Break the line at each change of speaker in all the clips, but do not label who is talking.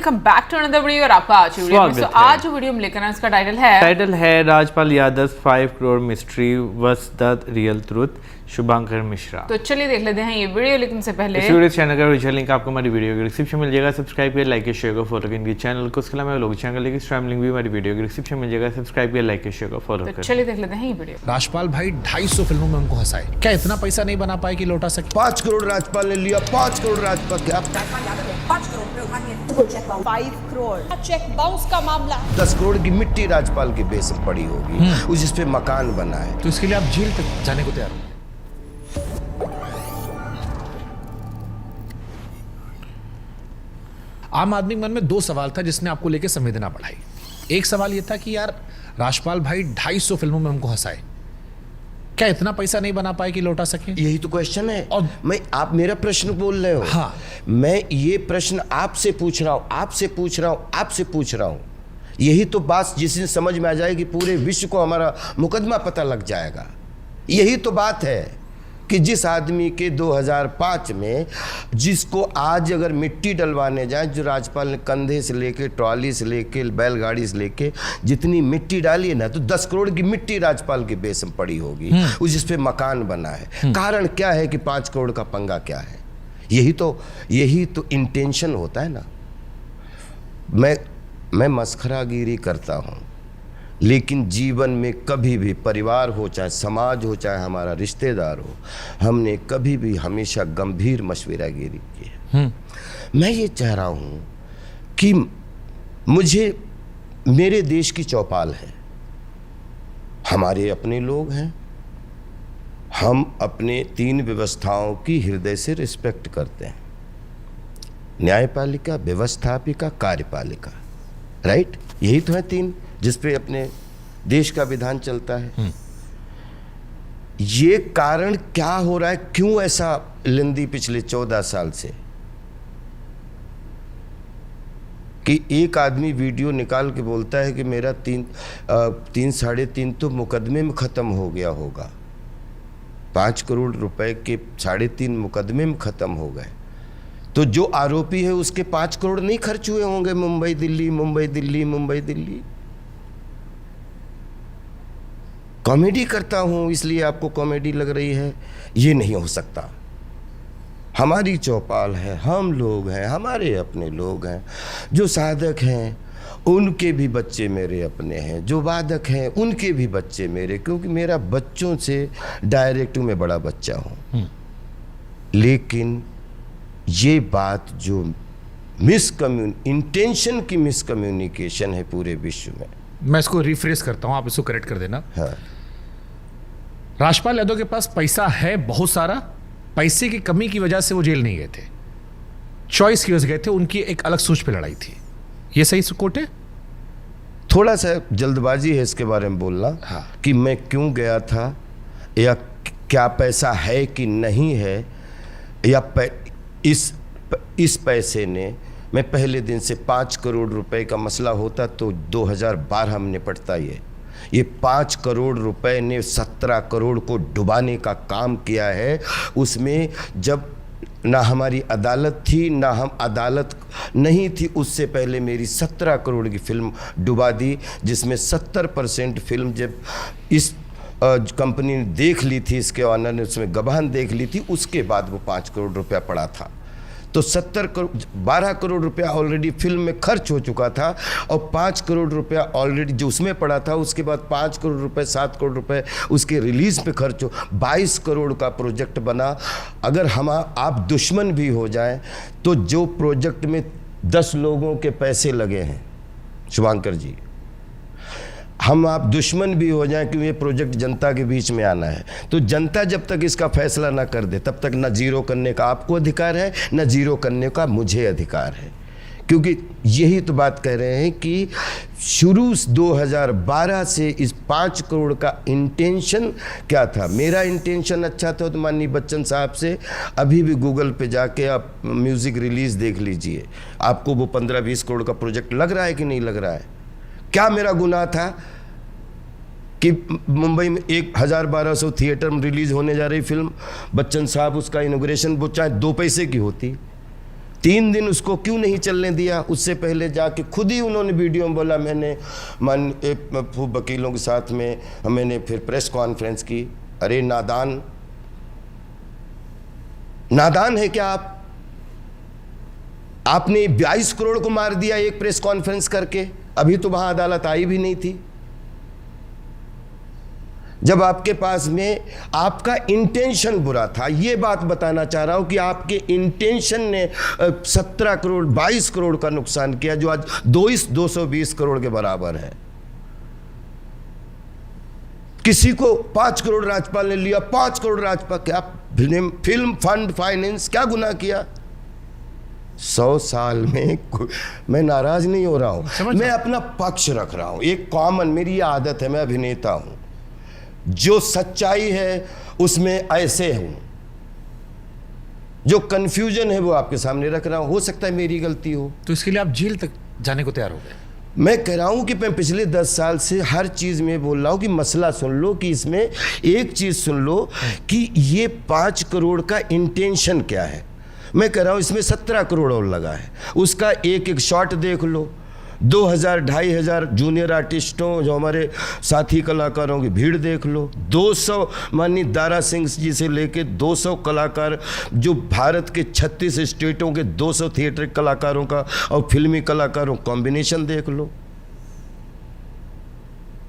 Welcome back to another video और आपका आज वीडियो में आज जो वीडियो में लेकर आए इसका टाइटल है
Rajpal Yadav 5 crore mystery what's the real truth Shubhankar Mishra.
तो चलिए देख लेते हैं ये वीडियो, लेकिन से पहले
इस वीडियो चैनल का ओरिजिनल लिंक आपको हमारी वीडियो के डिस्क्रिप्शन में मिल जाएगा। सब्सक्राइब करिए, लाइक शेयर को फॉलो करेंगे चैनल को। उसके अलावा लोग चैनल लिंक स्ट्रीम लिंक भी हमारी वीडियो के डिस्क्रिप्शन में मिल जाएगा। सब्सक्राइब करिए, लाइक शेयर को फॉलो करें।
चलिए देख लेते हैं ये वीडियो।
राजपाल भाई 250 फिल्मों में हमको हंसाए, क्या इतना पैसा नहीं बना पाए कि लौटा सके?
5 करोड़ राजपाल ने लिया, 5 करोड़ राजपाल क्या
5 करोड़ चेक बाउंस का मामला,
10 करोड़ की मिट्टी राजपाल के बेस में पड़ी होगी, जिस पे मकान बना है।
तो इसके लिए आप जेल तक जाने को तैयार हो? आम आदमी के मन में 2 सवाल था जिसने आपको लेके संवेदना बढ़ाई। एक सवाल यह था कि यार राजपाल भाई 250 फिल्मों में हमको हंसाए, क्या इतना पैसा नहीं बना पाए कि लौटा सके?
यही तो क्वेश्चन है।
और
आप मेरा प्रश्न बोल रहे हो।
हाँ।
मैं ये प्रश्न आपसे पूछ रहा हूं। यही तो बात जिस दिन समझ में आ जाएगी पूरे विश्व को हमारा मुकदमा पता लग जाएगा। यही तो बात है कि जिस आदमी के 2005 में जिसको आज अगर मिट्टी डलवाने जाए, जो राजपाल ने कंधे से लेके ट्रॉली से लेके बैलगाड़ी से लेके जितनी मिट्टी डाली है ना, तो 10 करोड़ की मिट्टी राजपाल के बेस में पड़ी होगी, जिस पे मकान बना है। कारण क्या है कि 5 करोड़ का पंगा क्या है? यही तो इंटेंशन होता है ना। मैं मस्खरागिरी करता हूँ, लेकिन जीवन में कभी भी परिवार हो, चाहे समाज हो, चाहे हमारा रिश्तेदार हो, हमने कभी भी हमेशा गंभीर मशवरागिरी की है। मैं ये चाह रहा हूँ कि मेरे देश की चौपाल है, हमारे अपने लोग हैं, हम अपने 3 व्यवस्थाओं की हृदय से रिस्पेक्ट करते हैं, न्यायपालिका, व्यवस्थापिका, कार्यपालिका। राइट, यही तो है 3 जिस पे अपने देश का विधान चलता है। ये कारण क्या हो रहा है, क्यों ऐसा लेंदी पिछले 14 साल से कि एक आदमी वीडियो निकाल के बोलता है कि मेरा 3 3.5 तो मुकदमे में खत्म हो गया होगा। 5 करोड़ रुपए के 3.5 मुकदमे में खत्म हो गए, तो जो आरोपी है उसके 5 करोड़ नहीं खर्च हुए होंगे मुंबई दिल्ली। कॉमेडी करता हूं इसलिए आपको कॉमेडी लग रही है, ये नहीं हो सकता। हमारी चौपाल है, हम लोग हैं, हमारे अपने लोग हैं, जो साधक हैं उनके भी बच्चे मेरे अपने हैं, जो वादक हैं उनके भी बच्चे मेरे, क्योंकि मेरा बच्चों से डायरेक्ट मैं बड़ा बच्चा हूं। लेकिन ये बात जो इंटेंशन की मिसकम्युनिकेशन है पूरे विश्व में,
मैं इसको रिफ्रेश करता हूं, आप इसको करेक्ट कर देना।
हाँ।
राजपाल यादव के पास पैसा है बहुत सारा, पैसे की कमी की वजह से वो जेल नहीं गए थे, चॉइस की वजह से गए थे, उनकी एक अलग सोच पे लड़ाई थी। ये सही कोट है?
थोड़ा सा जल्दबाजी है इसके बारे में बोलना।
हाँ।
कि मैं क्यों गया था, या क्या पैसा है कि नहीं है, या इस पैसे ने, मैं पहले दिन से 5 करोड़ रुपए का मसला होता तो 2012 में निपटता। ये 5 करोड़ रुपए ने 17 करोड़ को डुबाने का काम किया है। उसमें जब ना हमारी अदालत थी, ना हम अदालत नहीं थी, उससे पहले मेरी 17 करोड़ की फिल्म डुबा दी, जिसमें 70% फिल्म जब इस कंपनी ने देख ली थी, इसके ऑनर ने उसमें गवाह देख ली थी, उसके बाद वो 5 करोड़ रुपया पड़ा था। तो 12 करोड़ रुपया ऑलरेडी फिल्म में खर्च हो चुका था, और 5 करोड़ रुपया ऑलरेडी जो उसमें पड़ा था, उसके बाद 5 करोड़ रुपए 7 करोड़ रुपए उसके रिलीज पे खर्च हो, 22 करोड़ का प्रोजेक्ट बना। अगर आप दुश्मन भी हो जाएं तो जो प्रोजेक्ट में 10 लोगों के पैसे लगे हैं, शुभांकर जी, आप दुश्मन भी हो जाएं कि ये प्रोजेक्ट जनता के बीच में आना है, तो जनता जब तक इसका फैसला ना कर दे तब तक ना जीरो करने का आपको अधिकार है, ना जीरो करने का मुझे अधिकार है। क्योंकि यही तो बात कह रहे हैं कि शुरू 2012 से इस 5 करोड़ का इंटेंशन क्या था। मेरा इंटेंशन अच्छा था तो माननीय बच्चन साहब से अभी भी गूगल पे जाके आप म्यूज़िक रिलीज़ देख लीजिए, आपको वो 15-20 करोड़ का प्रोजेक्ट लग रहा है कि नहीं लग रहा है। क्या मेरा गुनाह था कि मुंबई में 1000-1200 थिएटर में रिलीज होने जा रही फिल्म, बच्चन साहब उसका इनॉग्रेशन वो चाहे 2 पैसे की होती, 3 दिन उसको क्यों नहीं चलने दिया? उससे पहले जाके खुद ही उन्होंने वीडियो में बोला, मैंने खूब वकीलों के साथ में मैंने फिर प्रेस कॉन्फ्रेंस की। अरे नादान, नादान है क्या आप? आपने 22 करोड़ को मार दिया एक प्रेस कॉन्फ्रेंस करके। अभी तो वहां अदालत आई भी नहीं थी। जब आपके पास में आपका इंटेंशन बुरा था, यह बात बताना चाह रहा हूं कि आपके इंटेंशन ने 17 करोड़ 22 करोड़ का नुकसान किया, जो आज 220 करोड़ के बराबर है। किसी को 5 करोड़ राजपाल ने लिया, 5 करोड़ राजपाल, क्या फिल्म फंड फाइनेंस क्या गुनाह किया? 100 साल में मैं नाराज नहीं हो रहा हूं, मैं अपना पक्ष रख रहा हूं। एक कॉमन मेरी आदत है, मैं अभिनेता हूं, जो सच्चाई है उसमें ऐसे हूं, जो कंफ्यूजन है वो आपके सामने रख रहा हूं। हो सकता है मेरी गलती हो।
तो इसके लिए आप जेल तक जाने को तैयार हो गए?
मैं कह रहा हूं कि मैं पिछले 10 साल से हर चीज में बोल रहा हूं कि मसला सुन लो, कि इसमें एक चीज सुन लो कि ये 5 करोड़ का इंटेंशन क्या है। मैं कह रहा हूं इसमें 17 करोड़ और लगा है। उसका एक एक शॉट देख लो। 2000-2500 जूनियर आर्टिस्टों, जो हमारे साथी कलाकारों की भीड़ देख लो। 200 माननीय दारा सिंह जी से लेके 200 कलाकार, जो भारत के 36 स्टेटों के 200 थिएटर कलाकारों का और फिल्मी कलाकारों कॉम्बिनेशन देख लो।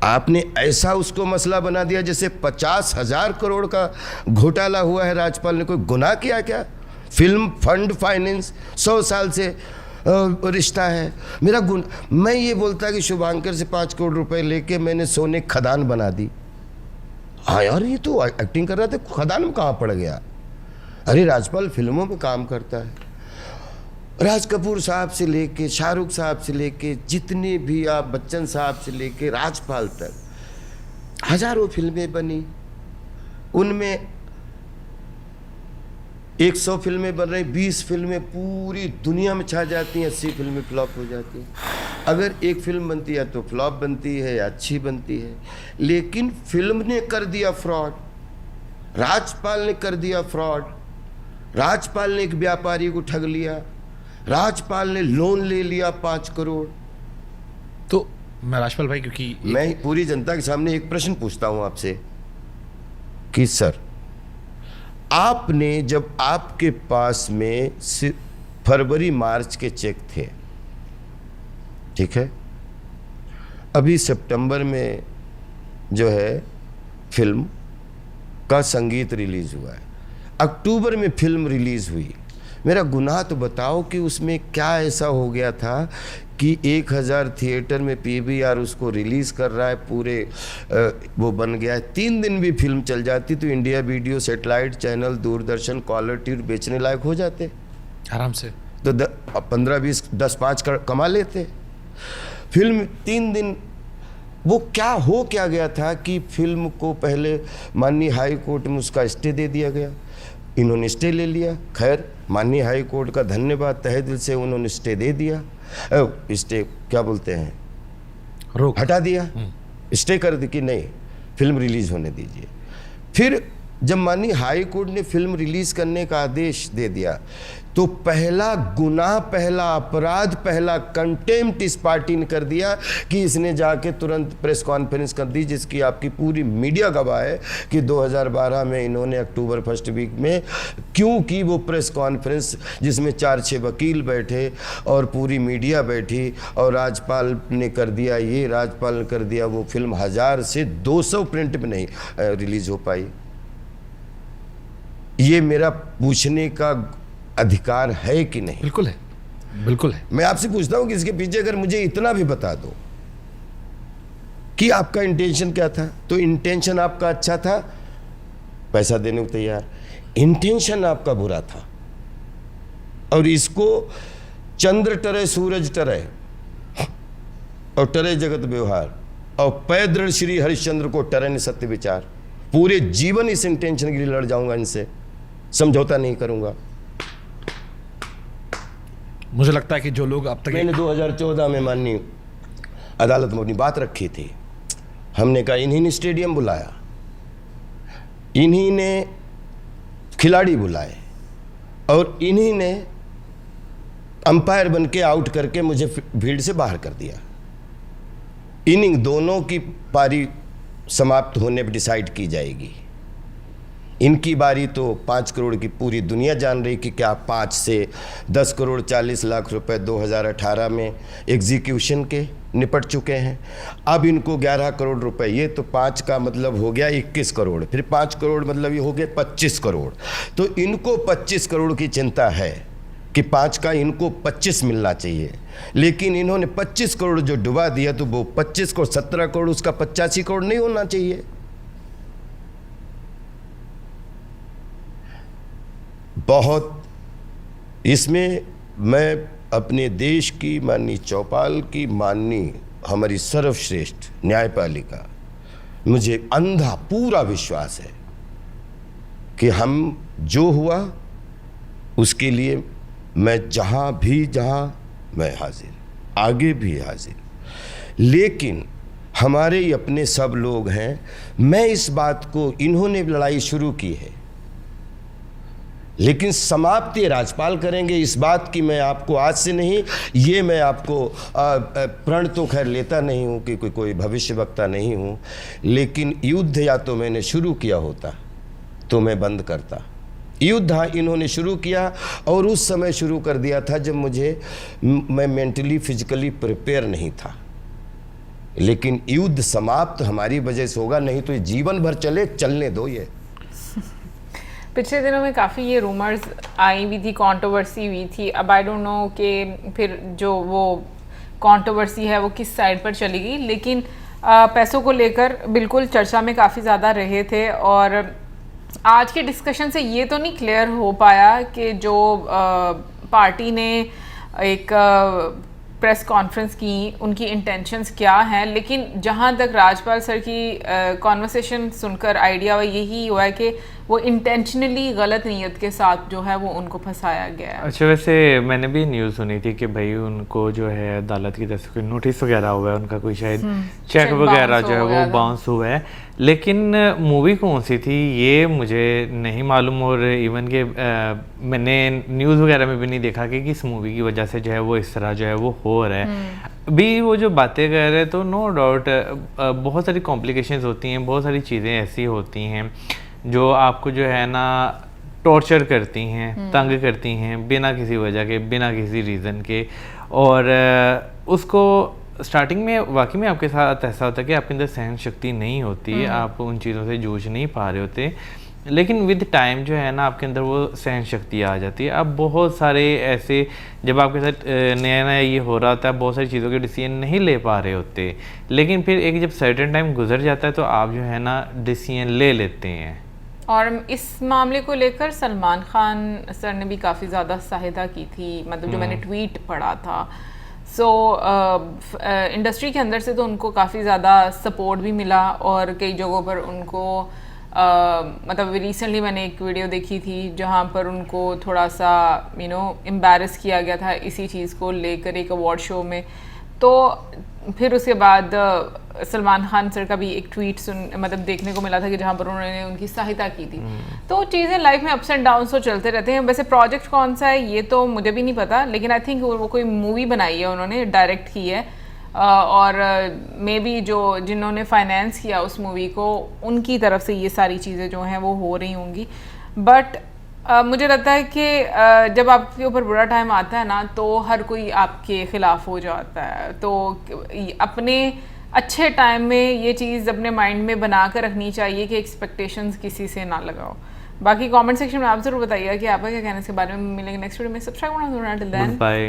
आपने ऐसा उसको मसला बना दिया जैसे 50,000 करोड़ का घोटाला हुआ है। राजपाल ने कोई गुनाह किया क्या? फिल्म फंड फाइनेंस 100 साल से रिश्ता है। मेरा गुण, मैं ये बोलता कि शुभांकर से 5 करोड़ रुपए लेके मैंने सोने खदान बना दी। हाँ यार, ये तो एक्टिंग कर रहा था, खदान में कहाँ पड़ गया? अरे राजपाल फिल्मों में काम करता है। राज कपूर साहब से लेके शाहरुख साहब से लेके जितने भी आप, बच्चन साहब से लेके राजपाल तक, हजारों फिल्में बनी। उनमें 100 फिल्में बन रही, 20 फिल्में पूरी दुनिया में छा जाती हैं, 80 फिल्में फ्लॉप हो जाती हैं। अगर एक फिल्म बनती है तो फ्लॉप बनती है या अच्छी बनती है, लेकिन फिल्म ने कर दिया फ्रॉड। राजपाल ने कर दिया फ्रॉड। राजपाल ने एक व्यापारी को ठग लिया। राजपाल ने लोन ले लिया 5 करोड़।
तो मैं राजपाल भाई, क्योंकि
मैं पूरी जनता के सामने एक प्रश्न पूछता हूं आपसे कि सर, आपने जब आपके पास में फरवरी मार्च के चेक थे, ठीक है, अभी सितंबर में जो है फिल्म का संगीत रिलीज हुआ है, अक्टूबर में फिल्म रिलीज हुई, मेरा गुनाह तो बताओ कि उसमें क्या ऐसा हो गया था कि 1000 थिएटर में पीवीआर उसको रिलीज कर रहा है, पूरे वो बन गया है। 3 दिन भी फिल्म चल जाती तो India video, satellite channel, Doordarshan, caller tune बेचने लायक हो जाते
आराम से,
तो 15-20 10-5 कमा लेते। फिल्म 3 दिन, वो क्या गया था कि फिल्म को पहले माननीय हाई कोर्ट में उसका स्टे दे दिया गया, इन्होंने स्टे ले लिया। खैर, माननीय हाई कोर्ट का धन्यवाद, तहे दिल से उन्होंने स्टे दे दिया, स्टे क्या बोलते हैं,
रोक
हटा दिया, स्टे कर दी कि नहीं फिल्म रिलीज होने दीजिए। फिर जब माननीय हाई कोर्ट ने फिल्म रिलीज करने का आदेश दे दिया तो पहला गुनाह, पहला अपराध, पहला कंटेम्प्ट इस पार्टी ने कर दिया कि इसने जाके तुरंत प्रेस कॉन्फ्रेंस कर दी, जिसकी आपकी पूरी मीडिया गवाह है कि 2012 में इन्होंने अक्टूबर फर्स्ट वीक में क्यों की वो प्रेस कॉन्फ्रेंस, जिसमें 4-6 वकील बैठे और पूरी मीडिया बैठी, और राजपाल ने कर दिया ये, राजपाल ने कर दिया वो। फिल्म 1000 से 200 प्रिंट में नहीं रिलीज हो पाई। ये मेरा पूछने का अधिकार है कि नहीं?
बिल्कुल है, बिल्कुल है।
मैं आपसे पूछता हूं कि इसके पीछे अगर मुझे इतना भी बता दो कि आपका इंटेंशन क्या था, तो इंटेंशन आपका अच्छा था, पैसा देने को तैयार। इंटेंशन आपका बुरा था, और इसको चंद्र टरे सूरज टरे और टरे जगत व्यवहार और पैदृढ़ श्री हरिश्चंद्र को टरे न सत्य विचार। पूरे जीवन इस इंटेंशन के लिए लड़ जाऊंगा, इनसे समझौता नहीं करूंगा।
मुझे लगता है कि जो लोग अब तक,
मैंने 2014 में माननीय अदालत में अपनी बात रखी थी, हमने कहा इन्हीं ने स्टेडियम बुलाया, इन्हीं ने खिलाड़ी बुलाए, और इन्हीं ने अंपायर बन के आउट करके मुझे भीड़ से बाहर कर दिया। इनिंग दोनों की पारी समाप्त होने पर डिसाइड की जाएगी। इनकी बारी तो 5 करोड़ की पूरी दुनिया जान रही कि क्या 5 से 10 करोड़ 40 लाख रुपए 2018 में एग्जीक्यूशन के निपट चुके हैं। अब इनको 11 करोड़ रुपए, ये तो 5 का मतलब हो गया 21 करोड़, फिर 5 करोड़ मतलब ये हो गए 25 करोड़। तो इनको 25 करोड़ की चिंता है कि 5 का इनको 25 मिलना चाहिए, लेकिन इन्होंने 25 करोड़ जो डुबा दिया तो वो 25 करोड़ 17 करोड़ उसका 85 करोड़ नहीं होना चाहिए। बहुत इसमें मैं अपने देश की माननीय चौपाल की, माननीय हमारी सर्वश्रेष्ठ न्यायपालिका, मुझे अंधा पूरा विश्वास है कि हम जो हुआ उसके लिए मैं जहाँ मैं हाजिर, आगे भी हाजिर। लेकिन हमारे ही अपने सब लोग हैं, मैं इस बात को, इन्होंने लड़ाई शुरू की है लेकिन समाप्ति राज्यपाल करेंगे, इस बात की मैं आपको आज से नहीं, ये मैं आपको प्रण तो खैर लेता नहीं हूँ कि कोई भविष्यवक्ता नहीं हूँ, लेकिन युद्ध या तो मैंने शुरू किया होता तो मैं बंद करता। युद्ध हाँ इन्होंने शुरू किया और उस समय शुरू कर दिया था जब मैं मेंटली फिजिकली प्रिपेयर नहीं था, लेकिन युद्ध समाप्त हमारी वजह से होगा, नहीं तो ये जीवन भर चलने दो। ये
पिछले दिनों में काफ़ी ये रूमर्स आई भी थी, कंट्रोवर्सी हुई थी। अब आई डोंट नो कि फिर जो वो कंट्रोवर्सी है वो किस साइड पर चली गई, लेकिन पैसों को लेकर बिल्कुल चर्चा में काफ़ी ज़्यादा रहे थे। और आज के डिस्कशन से ये तो नहीं क्लियर हो पाया कि जो पार्टी ने एक प्रेस कॉन्फ्रेंस की उनकी इंटेंशंस क्या हैं, लेकिन जहाँ तक राजपाल सर की कॉन्वर्सेशन सुनकर आइडिया यही हुआ है कि वो इंटेंशनली गलत नीयत के साथ जो है वो उनको फंसाया गया है।
अच्छा, वैसे मैंने भी न्यूज़ सुनी थी कि भाई उनको जो है अदालत की तरफ से कोई नोटिस वगैरह हुआ है, उनका कोई शायद चेक वगैरह जो है वो बाउंस हुआ है, लेकिन मूवी कौन सी थी ये मुझे नहीं मालूम। और इवन के मैंने न्यूज़ वगैरह में भी नहीं देखा कि किस मूवी की वजह से जो है वो इस तरह जो है वो हो रहा है। भी वो जो बातें कर रहे हैं तो नो डाउट बहुत सारी कॉम्प्लिकेशंस होती हैं, बहुत सारी चीज़ें ऐसी होती हैं जो आपको जो है ना टॉर्चर करती हैं, तंग करती हैं बिना किसी वजह के, बिना किसी रीज़न के। और उसको स्टार्टिंग में वाकई में आपके साथ ऐसा होता है कि आपके अंदर सहन शक्ति नहीं होती है, आप उन चीज़ों से जूझ नहीं पा रहे होते, लेकिन विद टाइम जो है ना आपके अंदर वो सहन शक्ति आ जाती है। अब बहुत सारे ऐसे जब आपके साथ नया नया ये हो रहा होता है, बहुत सारी चीज़ों के डिसीजन नहीं ले पा रहे होते, लेकिन फिर एक जब सर्टेन टाइम गुजर जाता है तो आप जो है ना डिसीजन ले लेते हैं।
और इस मामले को लेकर सलमान खान सर ने भी काफ़ी ज़्यादा सहायता की थी, मतलब जो मैंने ट्वीट पढ़ा था। इंडस्ट्री के अंदर से तो उनको काफ़ी ज़्यादा सपोर्ट भी मिला और कई जगहों पर उनको मतलब रिसेंटली मैंने एक वीडियो देखी थी जहाँ पर उनको थोड़ा सा एम्बैरस किया गया था इसी चीज़ को लेकर एक अवार्ड शो में। तो फिर उसके बाद सलमान खान सर का भी एक ट्वीट मतलब देखने को मिला था कि जहाँ पर उन्होंने उनकी सहायता की थी। तो चीज़ें लाइफ में अप्स एंड डाउन्स तो चलते रहते हैं। वैसे प्रोजेक्ट कौन सा है ये तो मुझे भी नहीं पता, लेकिन आई थिंक वो कोई मूवी बनाई है, उन्होंने डायरेक्ट की है और मे बी जो जिन्होंने फाइनेंस किया उस मूवी को उनकी तरफ से ये सारी चीज़ें जो हैं वो हो रही होंगी। बट मुझे लगता है कि जब आपके ऊपर बुरा टाइम आता है ना तो हर कोई आपके ख़िलाफ़ हो जाता है। तो अपने अच्छे टाइम में ये चीज़ अपने माइंड में बना कर रखनी चाहिए कि एक्सपेक्टेशंस किसी से ना लगाओ। बाकी कमेंट सेक्शन में आप ज़रूर बताइएगा कि आपका क्या कहना है इसके बारे में। मिलेंगे नेक्स्ट वीडियो में। सब्सक्राइब करना, टिल देन बाय।